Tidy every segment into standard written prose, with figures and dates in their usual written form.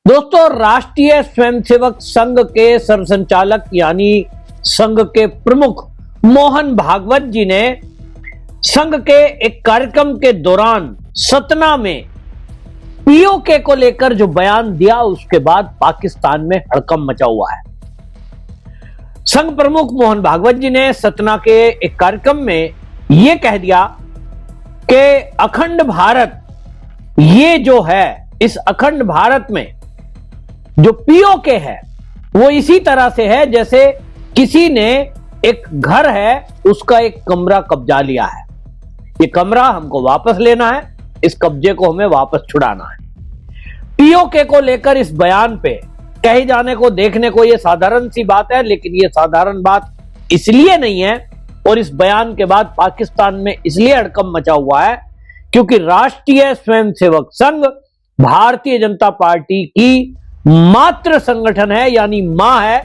दोस्तों, राष्ट्रीय स्वयंसेवक संघ के सरसंचालक यानी संघ के प्रमुख मोहन भागवत जी ने संघ के एक कार्यक्रम के दौरान सतना में पीओके को लेकर जो बयान दिया, उसके बाद पाकिस्तान में हड़कंप मचा हुआ है। संघ प्रमुख मोहन भागवत जी ने सतना के एक कार्यक्रम में यह कह दिया कि अखंड भारत, ये जो है, इस अखंड भारत में जो पीओके है वो इसी तरह से है जैसे किसी ने एक घर है, उसका एक कमरा कब्जा लिया है। ये कमरा हमको वापस लेना है, इस कब्जे को हमें वापस छुड़ाना है। पीओके को लेकर इस बयान पे कहे जाने को, देखने को ये साधारण सी बात है, लेकिन ये साधारण बात इसलिए नहीं है और इस बयान के बाद पाकिस्तान में इसलिए हड़कंप मचा हुआ है क्योंकि राष्ट्रीय स्वयंसेवक संघ भारतीय जनता पार्टी की मात्र संगठन है, यानी मां है,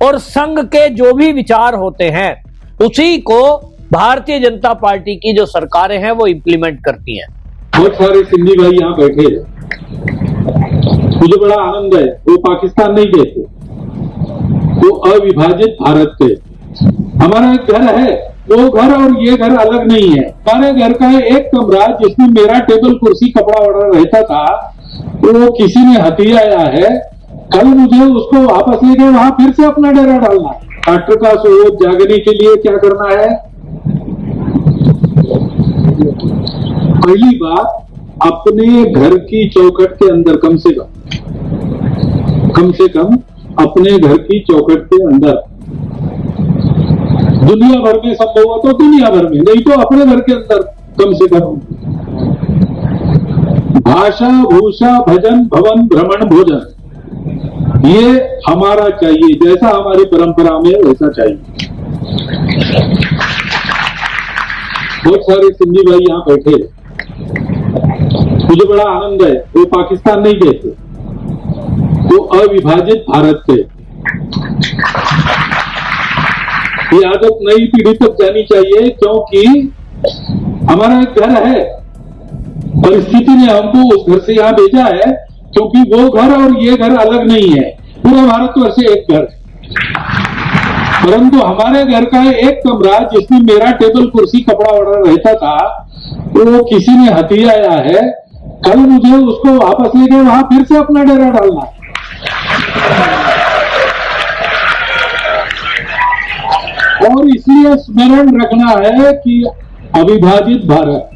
और संघ के जो भी विचार होते हैं उसी को भारतीय जनता पार्टी की जो सरकारें हैं वो इंप्लीमेंट करती हैं। बहुत सारे सिंधी भाई यहाँ बैठे हैं, मुझे बड़ा आनंद है। वो पाकिस्तान नहीं गए थे, वो अविभाजित भारत थे। हमारा एक घर है, वो घर और ये घर अलग नहीं है। हमारे घर का एक कमरा जिसमें मेरा टेबल कुर्सी कपड़ा वगैरह रहता था, वो किसी ने हथियाया है। कल मुझे उसको वापस लेके वहां फिर से अपना डेरा डालना है। राष्ट्र का स्वरूप जागने के लिए क्या करना है? पहली बात, अपने घर की चौखट के अंदर कम से कम अपने घर की चौखट के अंदर, दुनिया भर में संभव हो तो दुनिया भर में, नहीं तो अपने घर के अंदर कम से कम भाषा, भूषा, भजन, भवन, भ्रमण, भोजन, ये हमारा चाहिए। जैसा हमारी परंपरा में वैसा चाहिए। बहुत सारे सिंधी भाई यहाँ बैठे हैं, मुझे बड़ा आनंद है। वो पाकिस्तान नहीं गए थे, वो अविभाजित भारत थे। ये आदत नई पीढ़ी तक जानी चाहिए क्योंकि हमारा एक घर है, परिस्थिति ने हमको उस घर से यहाँ भेजा है क्योंकि वो घर और ये घर अलग नहीं है। पूरा भारतवर्ष एक घर है, परंतु हमारे घर का एक कमरा जिसमें मेरा टेबल कुर्सी कपड़ा वगैरह रहता था, वो किसी ने हथियाया है। कल मुझे उसको वापस लेके वहां फिर से अपना डेरा डालना है। और इसलिए स्मरण रखना है कि अविभाजित भारत,